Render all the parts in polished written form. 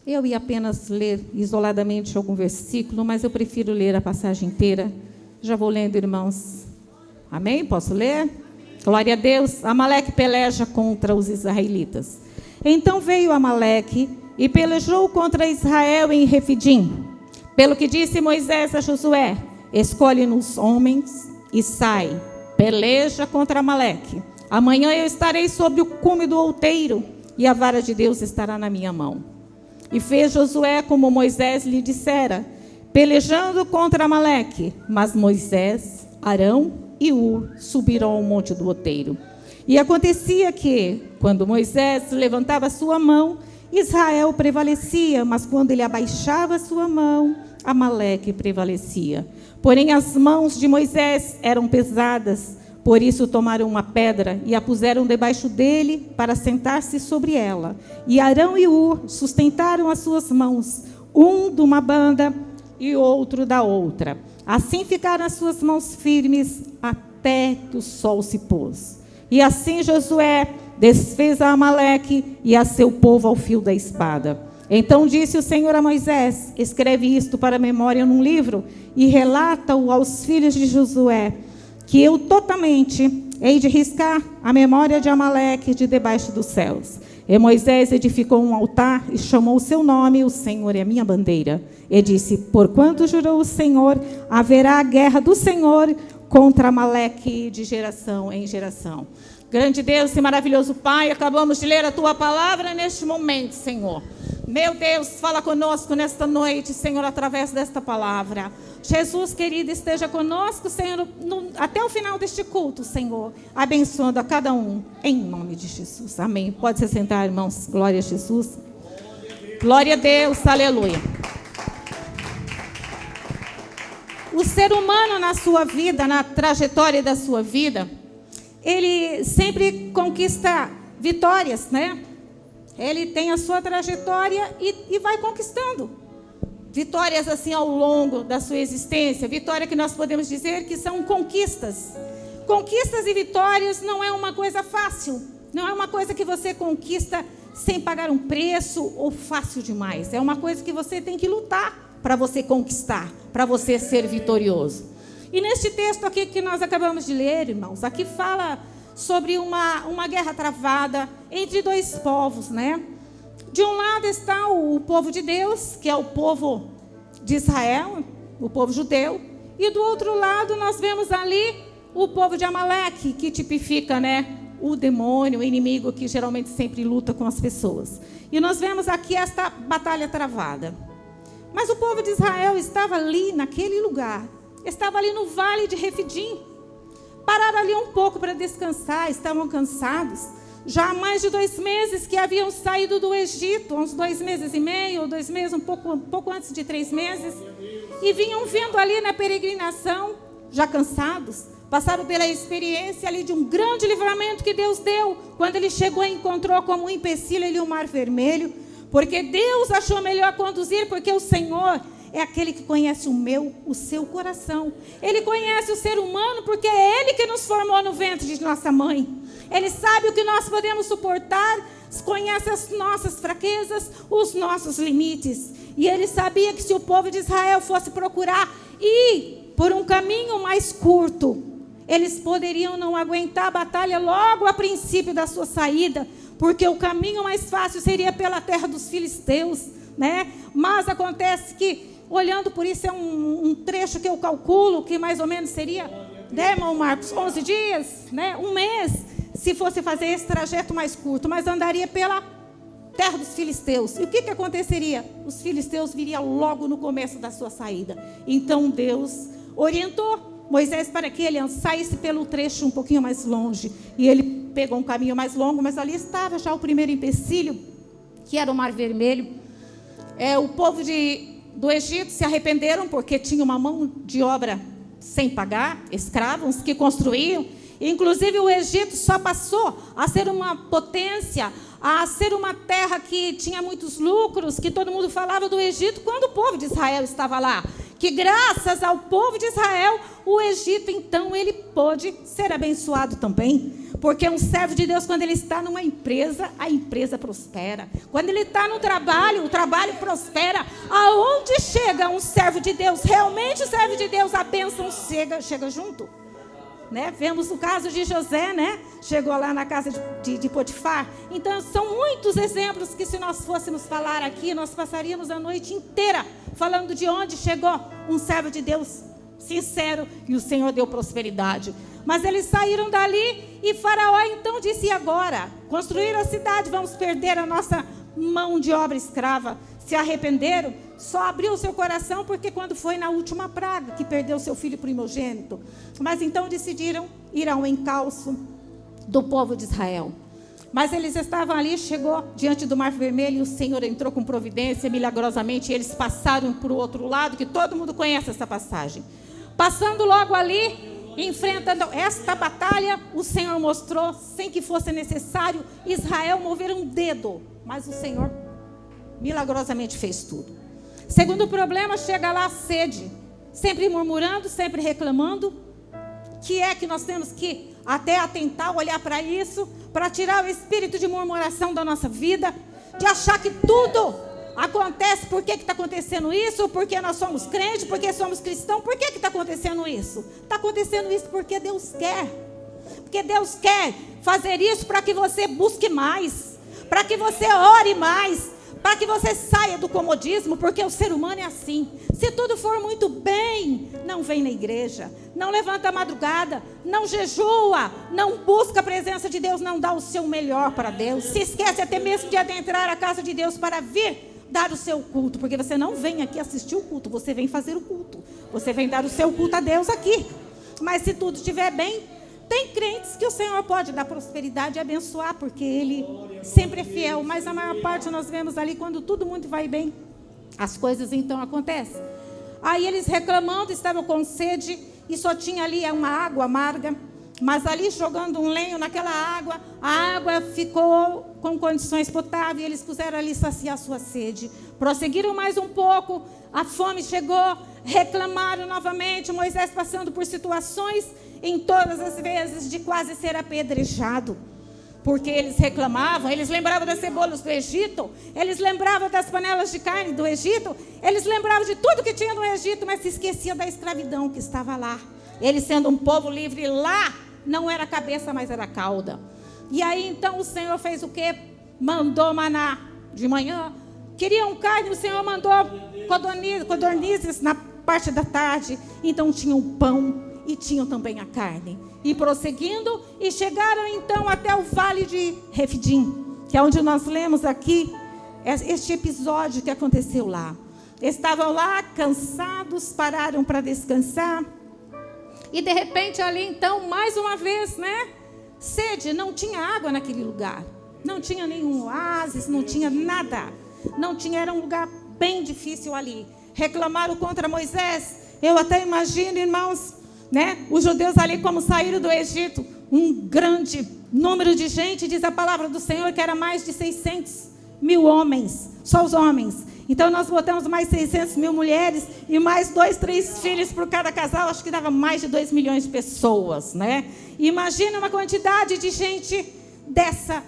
Eu ia apenas ler isoladamente algum versículo, mas eu prefiro ler a passagem inteira. Já vou lendo, irmãos. Amém? Posso ler? Glória a Deus. Amaleque peleja contra os israelitas. Então veio Amaleque e pelejou contra Israel em Refidim. Pelo que disse Moisés a Josué: escolhe-nos homens e sai, peleja contra Amaleque. Amanhã eu estarei sobre o cume do outeiro, e a vara de Deus estará na minha mão. E fez Josué como Moisés lhe dissera, pelejando contra Amaleque. Mas Moisés, Arão e Ur subiram ao monte do outeiro. E acontecia que, quando Moisés levantava sua mão, Israel prevalecia, mas quando ele abaixava sua mão, Amaleque prevalecia. Porém as mãos de Moisés eram pesadas, por isso tomaram uma pedra e a puseram debaixo dele para sentar-se sobre ela. E Arão e Ur sustentaram as suas mãos, um de uma banda e outro da outra. Assim ficaram as suas mãos firmes até que o sol se pôs. E assim Josué desfez a Amaleque e a seu povo ao fio da espada. Então disse o Senhor a Moisés: escreve isto para a memória num livro e relata-o aos filhos de Josué, que eu totalmente hei de riscar a memória de Amaleque de debaixo dos céus. E Moisés edificou um altar e chamou o seu nome: o Senhor é a minha bandeira. E disse: porquanto jurou o Senhor, haverá a guerra do Senhor contra Amaleque de geração em geração. Grande Deus e maravilhoso Pai, acabamos de ler a Tua palavra neste momento, Senhor. Meu Deus, fala conosco nesta noite, Senhor, através desta palavra. Jesus, querido, esteja conosco, Senhor, até o final deste culto, Senhor, abençoando a cada um, em nome de Jesus. Amém. Pode se sentar, irmãos. Glória a Jesus. Glória a Deus. Aleluia. O ser humano na sua vida, na trajetória da sua vida, ele sempre conquista vitórias, né? Ele tem a sua trajetória e vai conquistando vitórias assim ao longo da sua existência. Vitória que nós podemos dizer que são conquistas. Conquistas e vitórias não é uma coisa fácil. Não é uma coisa que você conquista sem pagar um preço ou fácil demais. É uma coisa que você tem que lutar para você conquistar, para você ser vitorioso. E neste texto aqui que nós acabamos de ler, irmãos, aqui fala sobre uma guerra travada entre dois povos, né? De um lado está o povo de Deus, que é o povo de Israel, o povo judeu, e do outro lado nós vemos ali o povo de Amaleque, que tipifica, né, o demônio, o inimigo que geralmente sempre luta com as pessoas. E nós vemos aqui esta batalha travada. Mas o povo de Israel estava ali naquele lugar, estava ali no vale de Refidim. Pararam ali um pouco para descansar, estavam cansados. Já há mais de 2 meses que haviam saído do Egito, uns 2 meses e meio, ou 2 meses, um pouco antes de 3 meses. E vinham vindo ali na peregrinação, já cansados. Passaram pela experiência ali de um grande livramento que Deus deu. Quando ele chegou e encontrou como um empecilho ali o Mar Vermelho. Porque Deus achou melhor conduzir, porque o Senhor é aquele que conhece o seu coração. Ele conhece o ser humano porque é Ele que nos formou no ventre de nossa mãe. Ele sabe o que nós podemos suportar, conhece as nossas fraquezas, os nossos limites. E Ele sabia que se o povo de Israel fosse procurar ir por um caminho mais curto, eles poderiam não aguentar a batalha logo a princípio da sua saída, porque o caminho mais fácil seria pela terra dos filisteus, né? Mas acontece que, olhando por isso, é um trecho que eu calculo que mais ou menos seria, né, irmão Marcos, 11 dias, né? 1 mês, se fosse fazer esse trajeto mais curto, mas andaria pela terra dos filisteus. E o que aconteceria? Os filisteus viriam logo no começo da sua saída. Então Deus orientou Moisés para que ele saísse pelo trecho um pouquinho mais longe. E ele pegou um caminho mais longo, mas ali estava já o primeiro empecilho, que era o Mar Vermelho. O povo do Egito se arrependeram porque tinha uma mão de obra sem pagar, escravos que construíam. Inclusive o Egito só passou a ser uma potência, a ser uma terra que tinha muitos lucros, que todo mundo falava do Egito quando o povo de Israel estava lá. Que graças ao povo de Israel, o Egito então ele pôde ser abençoado também. Porque um servo de Deus, quando ele está numa empresa, a empresa prospera. Quando ele está no trabalho, o trabalho prospera. Aonde chega um servo de Deus, realmente servo de Deus, a bênção chega junto. Né? Vemos o caso de José, né? Chegou lá na casa de Potifar. Então são muitos exemplos que, se nós fôssemos falar aqui, nós passaríamos a noite inteira falando de onde chegou um servo de Deus sincero, e o Senhor deu prosperidade. Mas eles saíram dali, e Faraó então disse: e agora? Construir a cidade, vamos perder a nossa mão de obra escrava. Se arrependeram, só abriu o seu coração porque quando foi na última praga que perdeu seu filho primogênito. Mas então decidiram ir ao encalço do povo de Israel. Mas eles estavam ali, chegou diante do Mar Vermelho, e o Senhor entrou com providência, milagrosamente, e eles passaram para o outro lado, que todo mundo conhece essa passagem. Passando logo ali, enfrentando esta batalha, o Senhor mostrou, sem que fosse necessário Israel mover um dedo, mas o Senhor milagrosamente fez tudo. Segundo problema, chega lá a sede, sempre murmurando, sempre reclamando. Que é que nós temos que até atentar, olhar para isso, para tirar o espírito de murmuração da nossa vida, de achar que tudo acontece. Por que está acontecendo isso? Porque nós somos crentes, porque somos cristãos. Por que está acontecendo isso? Está acontecendo isso porque Deus quer. Porque Deus quer fazer isso para que você busque mais, para que você ore mais, para que você saia do comodismo, porque o ser humano é assim. Se tudo for muito bem, não vem na igreja, não levanta a madrugada, não jejua, não busca a presença de Deus, não dá o seu melhor para Deus. Se esquece até mesmo de adentrar a casa de Deus para vir dar o seu culto, porque você não vem aqui assistir o culto, você vem fazer o culto. Você vem dar o seu culto a Deus aqui. Mas se tudo estiver bem, tem crentes que o Senhor pode dar prosperidade e abençoar, porque Ele sempre é fiel. Mas a maior parte nós vemos ali, quando tudo muito vai bem, as coisas então acontecem. Aí eles reclamando, estavam com sede, e só tinha ali uma água amarga. Mas ali jogando um lenho naquela água, a água ficou com condições potáveis, e eles puseram ali saciar sua sede. Prosseguiram mais um pouco, a fome chegou, reclamaram novamente, Moisés passando por situações, em todas as vezes, de quase ser apedrejado. Porque eles reclamavam, eles lembravam das cebolas do Egito, eles lembravam das panelas de carne do Egito, eles lembravam de tudo que tinha no Egito, mas se esqueciam da escravidão que estava lá. Eles sendo um povo livre lá, não era cabeça, mas era cauda. E aí então o Senhor fez o quê? Mandou maná de manhã. Queriam carne, o Senhor mandou codornizes na parte da tarde. Então tinham pão e tinham também a carne. E prosseguindo, e chegaram então até o vale de Refidim, que é onde nós lemos aqui este episódio que aconteceu lá. Estavam lá cansados, pararam para descansar. E de repente ali então, mais uma vez, né? Sede, não tinha água naquele lugar. Não tinha nenhum oásis, não tinha nada. Não tinha, era um lugar bem difícil ali. Reclamaram contra Moisés. Eu até imagino, irmãos, né? Os judeus ali como saíram do Egito. Um grande número de gente, diz a palavra do Senhor, que era mais de 600 mil homens. Só os homens. Então nós botamos mais 600 mil mulheres e mais 2, 3 filhos por cada casal. Acho que dava mais de 2 milhões de pessoas, né? Imagina uma quantidade de gente dessa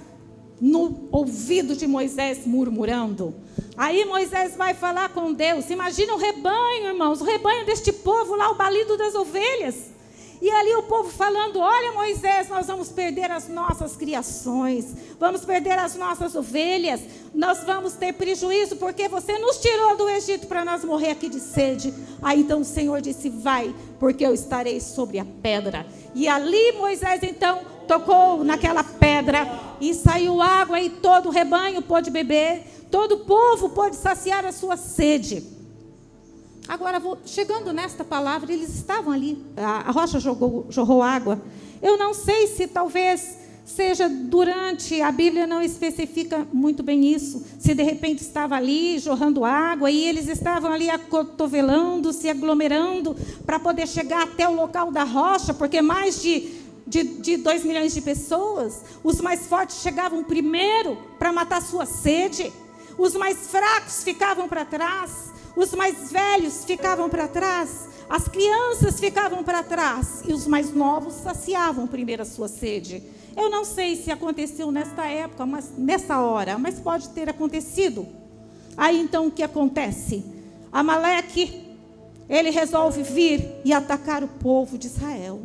no ouvido de Moisés murmurando. Aí Moisés vai falar com Deus. Imagina o rebanho, irmãos, o rebanho deste povo lá, o balido das ovelhas. E ali o povo falando: olha, Moisés, nós vamos perder as nossas criações, vamos perder as nossas ovelhas, nós vamos ter prejuízo, porque você nos tirou do Egito para nós morrer aqui de sede. Aí então o Senhor disse: vai, porque eu estarei sobre a pedra. E ali Moisés então tocou naquela pedra e saiu água, e todo o rebanho pôde beber, todo o povo pôde saciar a sua sede. Agora, chegando nesta palavra, eles estavam ali, a rocha jorrou água. Eu não sei se talvez seja durante, a Bíblia não especifica muito bem isso, se de repente estava ali jorrando água e eles estavam ali acotovelando, se aglomerando para poder chegar até o local da rocha, porque mais de 2 milhões de pessoas, os mais fortes chegavam primeiro para matar sua sede, os mais fracos ficavam para trás, os mais velhos ficavam para trás, as crianças ficavam para trás, e os mais novos saciavam primeiro a sua sede. Eu não sei se aconteceu nesta época, mas nessa hora, mas pode ter acontecido. Aí então o que acontece? Amaleque, ele resolve vir e atacar o povo de Israel.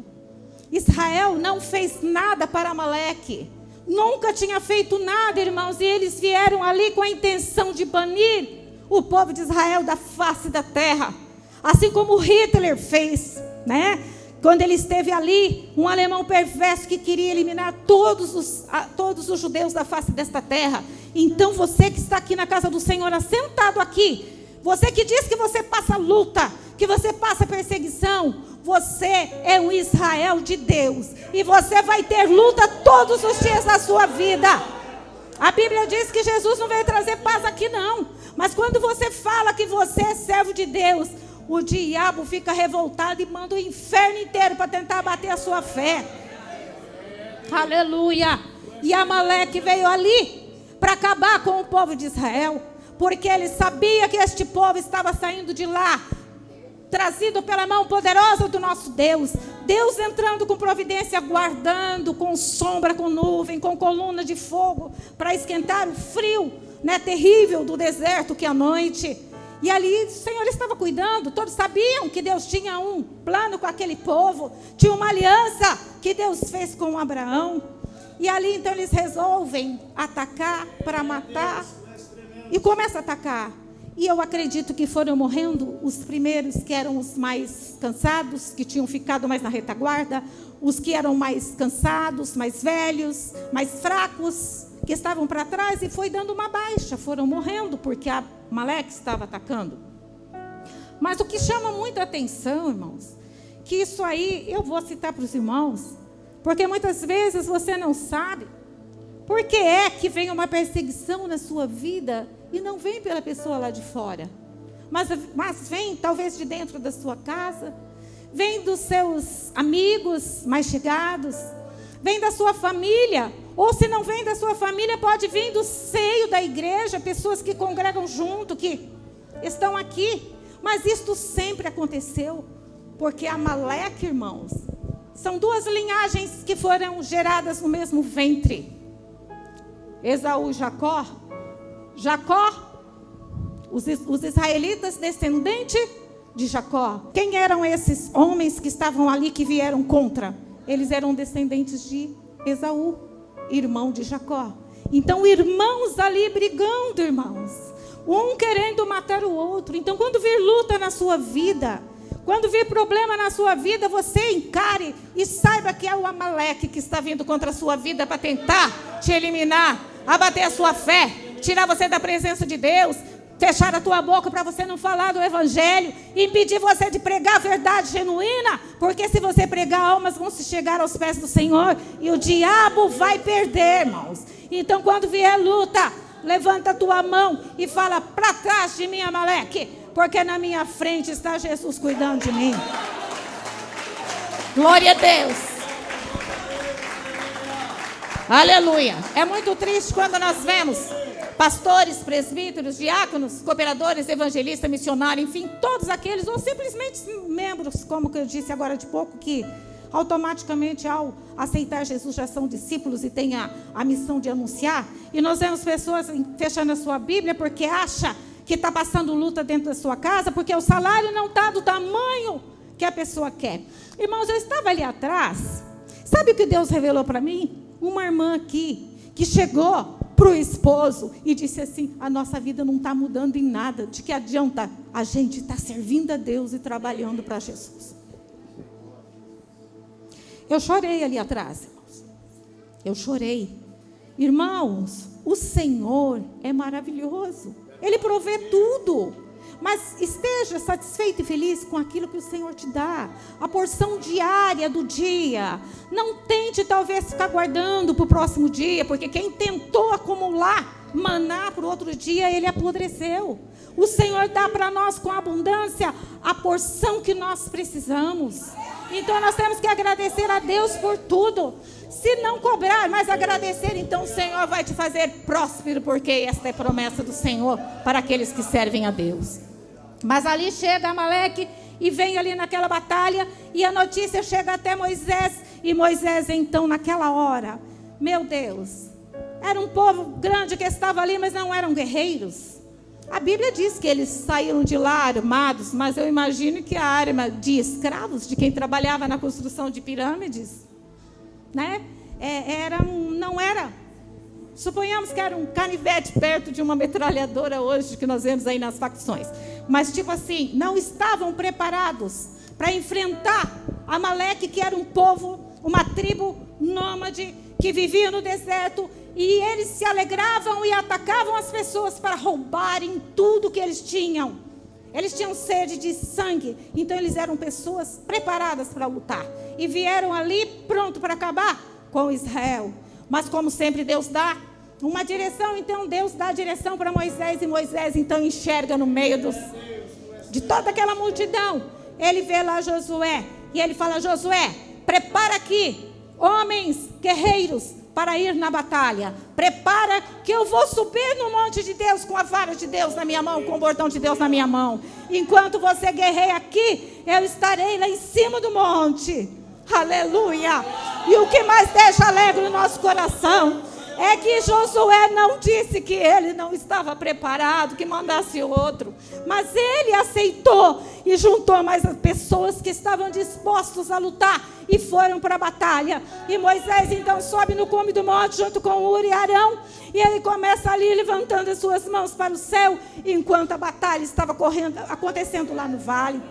Israel não fez nada para Amaleque. Nunca tinha feito nada, irmãos. E eles vieram ali com a intenção de banir o povo de Israel da face da terra. Assim como Hitler fez, né? Quando ele esteve ali, um alemão perverso que queria eliminar todos os judeus da face desta terra. Então você que está aqui na casa do Senhor, assentado aqui, você que diz que você passa luta, que você passa perseguição, você é um Israel de Deus. E você vai ter luta todos os dias da sua vida. A Bíblia diz que Jesus não veio trazer paz aqui não. Mas quando você fala que você é servo de Deus, o diabo fica revoltado e manda o inferno inteiro para tentar abater a sua fé. Aleluia. E Amaleque veio ali para acabar com o povo de Israel, porque ele sabia que este povo estava saindo de lá, trazido pela mão poderosa do nosso Deus. Deus entrando com providência, guardando com sombra, com nuvem, com coluna de fogo, para esquentar o frio, né, terrível do deserto que é a noite. E ali o Senhor estava cuidando. Todos sabiam que Deus tinha um plano com aquele povo, tinha uma aliança que Deus fez com Abraão. E ali então eles resolvem atacar para matar, e começam a atacar. E eu acredito que foram morrendo os primeiros, que eram os mais cansados, que tinham ficado mais na retaguarda, os que eram mais cansados, mais velhos, mais fracos, que estavam para trás, e foi dando uma baixa, foram morrendo, porque Amaleque estava atacando. Mas o que chama muita atenção, irmãos, que isso aí, eu vou citar para os irmãos, porque muitas vezes você não sabe, por que é que vem uma perseguição na sua vida, e não vem pela pessoa lá de fora, mas vem talvez de dentro da sua casa, vem dos seus amigos mais chegados, vem da sua família, ou se não vem da sua família, pode vir do seio da igreja, pessoas que congregam junto, que estão aqui. Mas isto sempre aconteceu, porque Amaleque, irmãos, são duas linhagens que foram geradas no mesmo ventre. Esaú e Jacó. Jacó, os israelitas descendentes de Jacó. Quem eram esses homens que estavam ali, que vieram contra? Eles eram descendentes de Esaú, irmão de Jacó. Então, irmãos ali brigando, irmãos, um querendo matar o outro. Então, quando vir luta na sua vida, quando vir problema na sua vida, você encare e saiba que é o Amaleque que está vindo contra a sua vida para tentar te eliminar, abater a sua fé, tirar você da presença de Deus, fechar a tua boca para você não falar do evangelho, impedir você de pregar a verdade genuína, porque se você pregar, almas vão se chegar aos pés do Senhor e o diabo vai perder, irmãos. Então, quando vier luta, levanta a tua mão e fala: para trás de mim, Amaleque, porque na minha frente está Jesus cuidando de mim. Glória a Deus. Aleluia. É muito triste quando nós vemos pastores, presbíteros, diáconos, cooperadores, evangelistas, missionários, enfim, todos aqueles, ou simplesmente membros, como que eu disse agora de pouco, que automaticamente ao aceitar Jesus já são discípulos e têm a missão de anunciar. E nós vemos pessoas fechando a sua Bíblia porque acha que está passando luta dentro da sua casa, porque o salário não está do tamanho que a pessoa quer. Irmãos, eu estava ali atrás, sabe o que Deus revelou para mim? Uma irmã aqui, que chegou para o esposo e disse assim: a nossa vida não está mudando em nada, de que adianta a gente estar servindo a Deus e trabalhando para Jesus. Eu chorei ali atrás, irmãos. Eu chorei. Irmãos, o Senhor é maravilhoso. Ele provê tudo. Mas esteja satisfeito e feliz com aquilo que o Senhor te dá. A porção diária do dia. Não tente talvez ficar guardando para o próximo dia, porque quem tentou acumular maná para o outro dia, ele apodreceu. O Senhor dá para nós com abundância a porção que nós precisamos. Então nós temos que agradecer a Deus por tudo. Se não cobrar, mas agradecer, então o Senhor vai te fazer próspero, porque esta é a promessa do Senhor para aqueles que servem a Deus. Mas ali chega Amaleque e vem ali naquela batalha, e a notícia chega até Moisés, e Moisés então naquela hora Meu Deus, era um povo grande que estava ali, mas não eram guerreiros. A Bíblia diz que eles saíram de lá armados, mas eu imagino que a arma de escravos, de quem trabalhava na construção de pirâmides, né? Não era. Suponhamos que era um canivete perto de uma metralhadora hoje que nós vemos aí nas facções. Mas tipo assim, não estavam preparados para enfrentar Amaleque, que era um povo, uma tribo nômade que vivia no deserto, e eles se alegravam e atacavam as pessoas para roubarem tudo que eles tinham. Eles tinham sede de sangue, então eles eram pessoas preparadas para lutar e vieram ali pronto para acabar com Israel. Mas como sempre Deus dá uma direção, então Deus dá a direção para Moisés, e Moisés então enxerga no meio de toda aquela multidão. Ele vê lá Josué e ele fala: Josué, prepara aqui homens guerreiros para ir na batalha. Prepara que eu vou subir no monte de Deus com a vara de Deus na minha mão, com o bordão de Deus na minha mão. Enquanto você guerreia aqui, eu estarei lá em cima do monte. Aleluia! E o que mais deixa alegre o nosso coração é que Josué não disse que ele não estava preparado, que mandasse outro, mas ele aceitou e juntou mais as pessoas que estavam dispostos a lutar e foram para a batalha. E Moisés então sobe no cume do monte junto com Uri e Arão, e ele começa ali levantando as suas mãos para o céu, enquanto a batalha estava acontecendo lá no vale.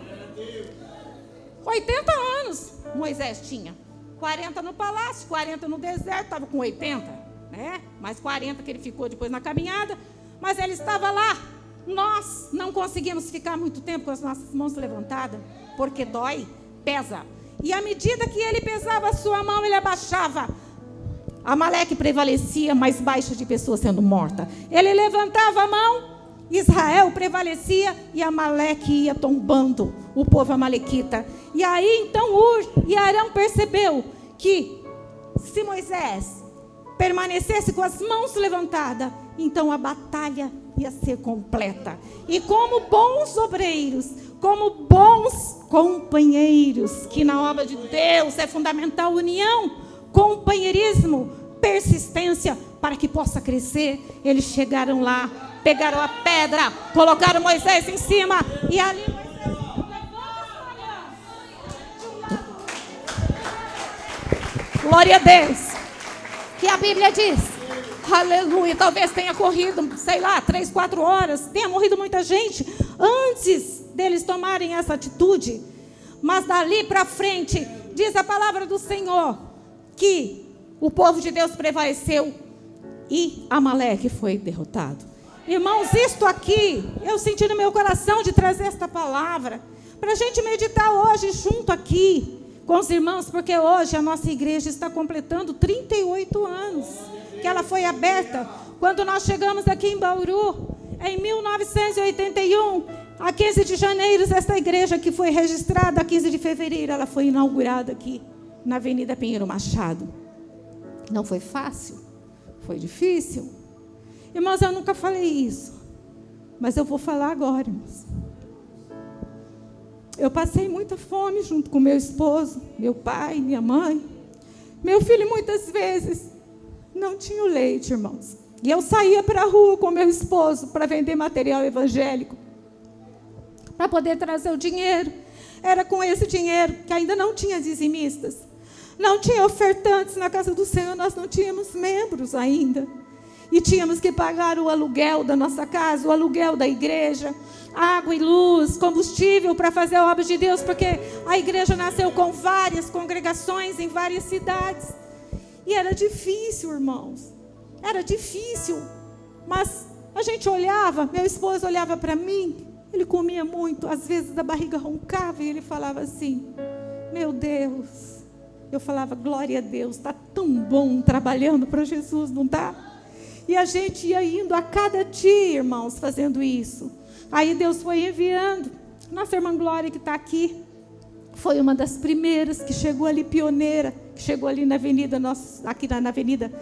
80 anos Moisés tinha, 40 no palácio, 40 no deserto, estava com 80, né? Mais 40 que ele ficou depois na caminhada, mas ele estava lá. Nós não conseguimos ficar muito tempo com as nossas mãos levantadas, porque dói, pesa. E à medida que ele pesava a sua mão, ele abaixava. Amaleque prevalecia, mais baixa de pessoas sendo morta. Ele levantava a mão, Israel prevalecia e Amaleque ia tombando, o povo amalequita. E aí então Ur e Arão percebeu que se Moisés permanecesse com as mãos levantadas, então a batalha ia ser completa. E como bons obreiros, como bons companheiros, que na obra de Deus é fundamental união, companheirismo, persistência, para que possa crescer, eles chegaram lá, pegaram a pedra, colocaram Moisés em cima, e ali Moisés glória a Deus, que a Bíblia diz, aleluia, talvez tenha corrido, sei lá, 3, 4 horas, tenha morrido muita gente, antes deles tomarem essa atitude, mas dali para frente, diz a palavra do Senhor, que o povo de Deus prevaleceu, e Amaleque foi derrotado. Irmãos, isto aqui, eu senti no meu coração de trazer esta palavra, para a gente meditar hoje junto aqui, com os irmãos, porque hoje a nossa igreja está completando 38 anos, que ela foi aberta, quando nós chegamos aqui em Bauru, em 1981, a 15 de janeiro, essa igreja que foi registrada, a 15 de fevereiro, ela foi inaugurada aqui, na Avenida Pinheiro Machado. Não foi fácil, foi difícil. Irmãos, eu nunca falei isso, mas eu vou falar agora, irmãos. Eu passei muita fome junto com meu esposo, meu pai, minha mãe. Meu filho muitas vezes não tinha o leite, irmãos. E eu saía para a rua com meu esposo para vender material evangélico, para poder trazer o dinheiro. Era com esse dinheiro, que ainda não tinha dizimistas, não tinha ofertantes na casa do Senhor, nós não tínhamos membros ainda. E tínhamos que pagar o aluguel da nossa casa, o aluguel da igreja, água e luz, combustível para fazer a obra de Deus, porque a igreja nasceu com várias congregações em várias cidades. E era difícil, irmãos. Era difícil. Mas a gente olhava, meu esposo olhava para mim, ele comia muito, às vezes a barriga roncava e ele falava assim, meu Deus. Eu falava, glória a Deus, está tão bom trabalhando para Jesus, não está? E a gente ia indo a cada dia, irmãos, fazendo isso. Aí Deus foi enviando. Nossa irmã Glória, que está aqui, foi uma das primeiras que chegou ali, pioneira, que chegou ali na avenida, aqui na avenida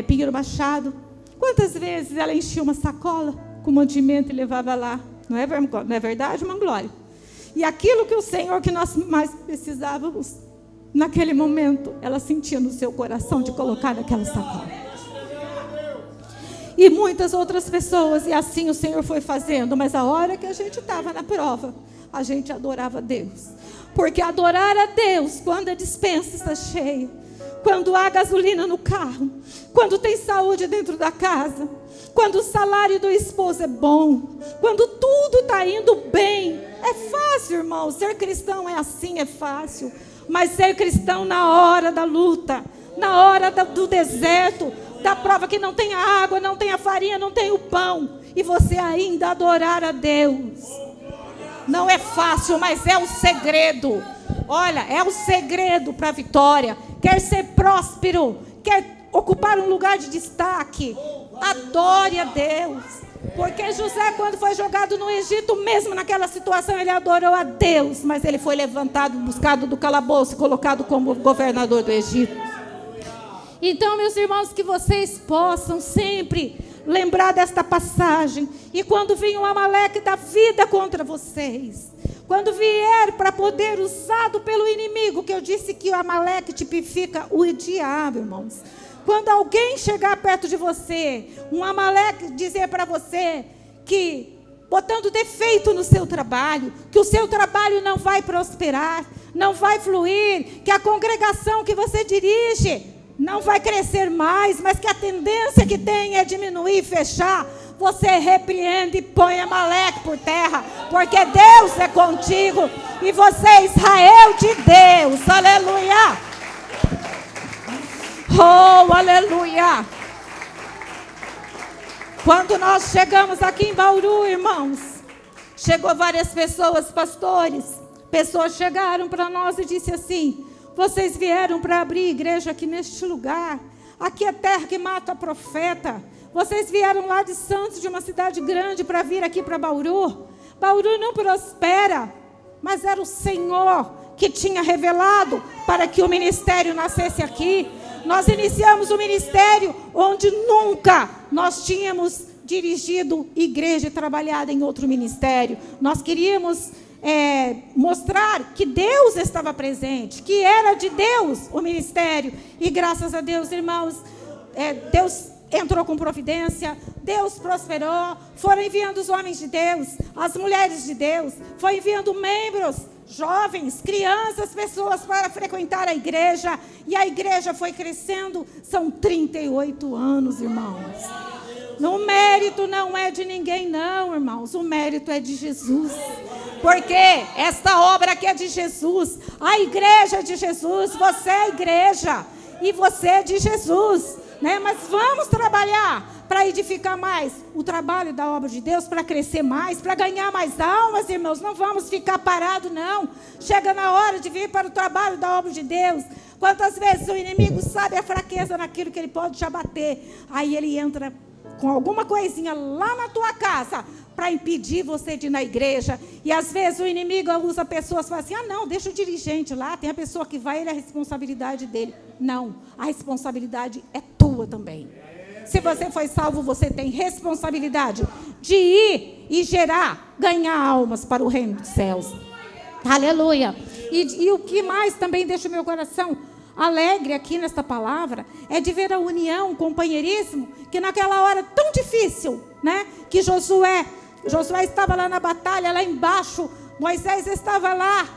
Pinheiro Machado. Quantas vezes ela enchia uma sacola com mantimento e levava lá? Não é verdade, irmã Glória? E aquilo que o Senhor, que nós mais precisávamos, naquele momento, ela sentia no seu coração de colocar naquela sacola. E muitas outras pessoas, e assim o Senhor foi fazendo. Mas a hora que a gente estava na prova, a gente adorava a Deus. Porque adorar a Deus, quando a despensa está cheia, quando há gasolina no carro, quando tem saúde dentro da casa, quando o salário do esposo é bom, quando tudo está indo bem, é fácil, irmão. Ser cristão é assim, é fácil. Mas ser cristão na hora da luta, na hora do deserto, da prova que não tem a água, não tem a farinha, não tem o pão, e você ainda adorar a Deus, não é fácil, mas é o segredo. Olha, é o segredo para a vitória. Quer ser próspero, quer ocupar um lugar de destaque, adore a Deus. Porque José, quando foi jogado no Egito, mesmo naquela situação, ele adorou a Deus, mas ele foi levantado, buscado do calabouço e colocado como governador do Egito. Então, meus irmãos, que vocês possam sempre lembrar desta passagem. E quando vir um Amaleque da vida contra vocês, quando vier para poder usado pelo inimigo, que eu disse que o Amaleque tipifica o diabo, irmãos. Quando alguém chegar perto de você, um Amaleque dizer para você que, botando defeito no seu trabalho, que o seu trabalho não vai prosperar, não vai fluir, que a congregação que você dirige não vai crescer mais, mas que a tendência que tem é diminuir e fechar, você repreende e põe Amaleque por terra, porque Deus é contigo e você é Israel de Deus. Aleluia! Oh, aleluia! Quando nós chegamos aqui em Bauru, irmãos, chegou várias pessoas, pastores, pessoas chegaram para nós e disse assim: vocês vieram para abrir igreja aqui neste lugar, aqui é terra que mata profeta, vocês vieram lá de Santos, de uma cidade grande, para vir aqui para Bauru. Bauru não prospera, mas era o Senhor que tinha revelado para que o ministério nascesse aqui. Nós iniciamos o ministério onde nunca nós tínhamos dirigido igreja e trabalhado em outro ministério. Nós queríamos mostrar que Deus estava presente, que era de Deus o ministério. E graças a Deus, irmãos, Deus entrou com providência, Deus prosperou, foram enviando os homens de Deus, as mulheres de Deus, foi enviando membros, jovens, crianças, pessoas para frequentar a igreja, e a igreja foi crescendo. São 38 anos, irmãos. O mérito não é de ninguém, não, irmãos, o mérito é de Jesus, porque esta obra aqui é de Jesus, a igreja é de Jesus, você é a igreja, e você é de Jesus, né? Mas vamos trabalhar para edificar mais o trabalho da obra de Deus, para crescer mais, para ganhar mais almas, irmãos. Não vamos ficar parados, não. Chega na hora de vir para o trabalho da obra de Deus. Quantas vezes o inimigo sabe a fraqueza naquilo que ele pode te abater, aí ele entra com alguma coisinha lá na tua casa para impedir você de ir na igreja. E às vezes o inimigo usa pessoas e fala assim: ah, não, deixa o dirigente lá, tem a pessoa que vai, ele é a responsabilidade dele. Não, a responsabilidade é tua também. Se você foi salvo, você tem responsabilidade de ir e gerar, ganhar almas para o reino dos céus. Aleluia. E o que mais também deixa o meu coração alegre aqui nesta palavra é de ver a união, o companheirismo, que naquela hora tão difícil, né? Que Josué estava lá na batalha, lá embaixo, Moisés estava lá,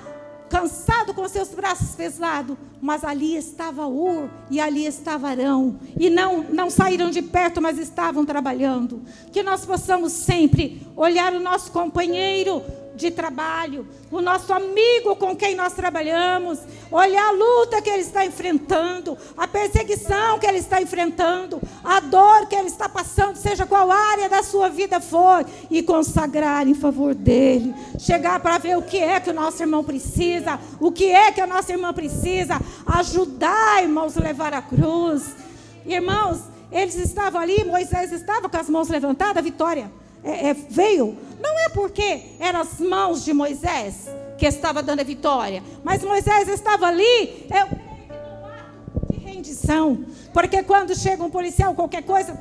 cansado, com seus braços pesados, mas ali estava Ur e ali estava Arão, e não saíram de perto, mas estavam trabalhando. Que nós possamos sempre olhar o nosso companheiro de trabalho, o nosso amigo com quem nós trabalhamos, olhar a luta que ele está enfrentando, a perseguição que ele está enfrentando, a dor que ele está passando, seja qual área da sua vida for, e consagrar em favor dele, chegar para ver o que é que o nosso irmão precisa, o que é que a nossa irmã precisa, ajudar, irmãos, a levar a cruz. Irmãos, eles estavam ali, Moisés estava com as mãos levantadas, a vitória veio. Não é porque eram as mãos de Moisés que estava dando a vitória, mas Moisés estava ali de rendição, porque quando chega um policial, qualquer coisa,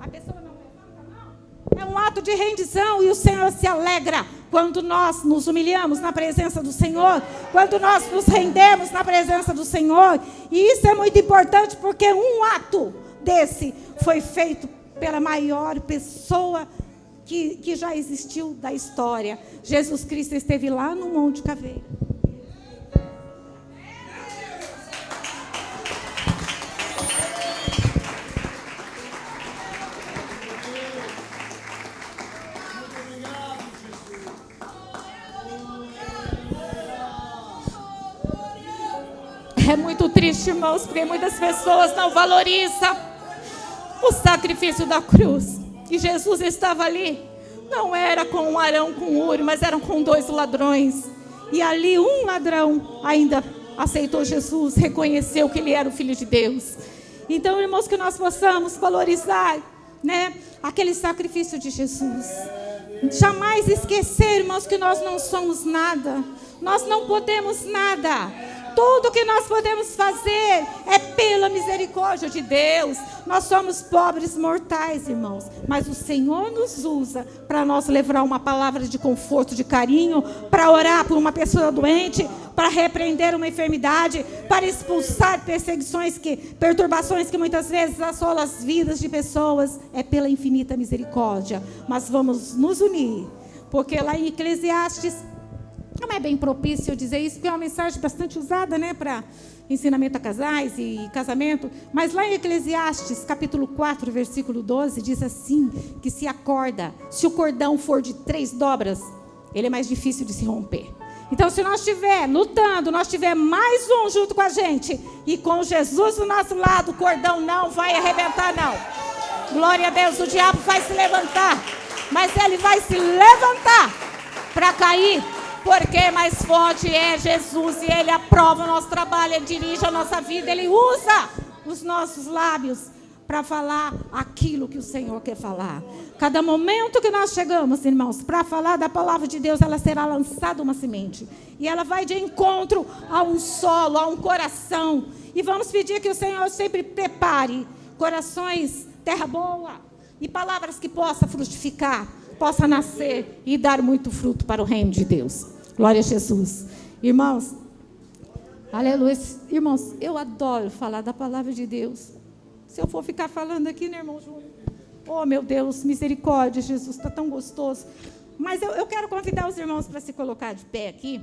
a pessoa não levanta a mão, É um ato de rendição, e o Senhor se alegra quando nós nos humilhamos na presença do Senhor, quando nós nos rendemos na presença do Senhor. E isso é muito importante, porque um ato desse foi feito pela maior pessoa que já existiu da história. Jesus Cristo esteve lá no Monte Caveira. É muito triste, irmãos, porque muitas pessoas não valorizam o sacrifício da cruz. E Jesus estava ali, não era com um Arão com Uri, mas eram com 2 ladrões. E ali um ladrão ainda aceitou Jesus, reconheceu que ele era o Filho de Deus. Então, irmãos, que nós possamos valorizar, né, aquele sacrifício de Jesus. Jamais esquecer, irmãos, que nós não somos nada. Nós não podemos nada. Tudo que nós podemos fazer é pela misericórdia de Deus. Nós somos pobres mortais, irmãos, mas o Senhor nos usa para nós levar uma palavra de conforto, de carinho, para orar por uma pessoa doente, para repreender uma enfermidade, para expulsar perturbações que muitas vezes assolam as vidas de pessoas. É pela infinita misericórdia. Mas vamos nos unir, porque lá em Eclesiastes, não é bem propício eu dizer isso, porque é uma mensagem bastante usada, né, para ensinamento a casais e casamento. Mas lá em Eclesiastes, capítulo 4, versículo 12, diz assim, que se o cordão for de 3 dobras, ele é mais difícil de se romper. Então, se nós estiver lutando, nós tiver mais um junto com a gente, e com Jesus do nosso lado, o cordão não vai arrebentar, não. Glória a Deus, o diabo vai se levantar, mas ele vai se levantar para cair, porque mais forte é Jesus, e Ele aprova o nosso trabalho, Ele dirige a nossa vida, Ele usa os nossos lábios para falar aquilo que o Senhor quer falar. Cada momento que nós chegamos, irmãos, para falar da palavra de Deus, ela será lançada uma semente, e ela vai de encontro a um solo, a um coração, e vamos pedir que o Senhor sempre prepare corações, terra boa, e palavras que possam frutificar, possa nascer e dar muito fruto para o reino de Deus. Glória a Jesus. Irmãos, aleluia. Irmãos, eu adoro falar da palavra de Deus. Se eu for ficar falando aqui, né, irmão Júnior? Oh, meu Deus, misericórdia, Jesus, está tão gostoso. Mas eu quero convidar os irmãos para se colocar de pé aqui.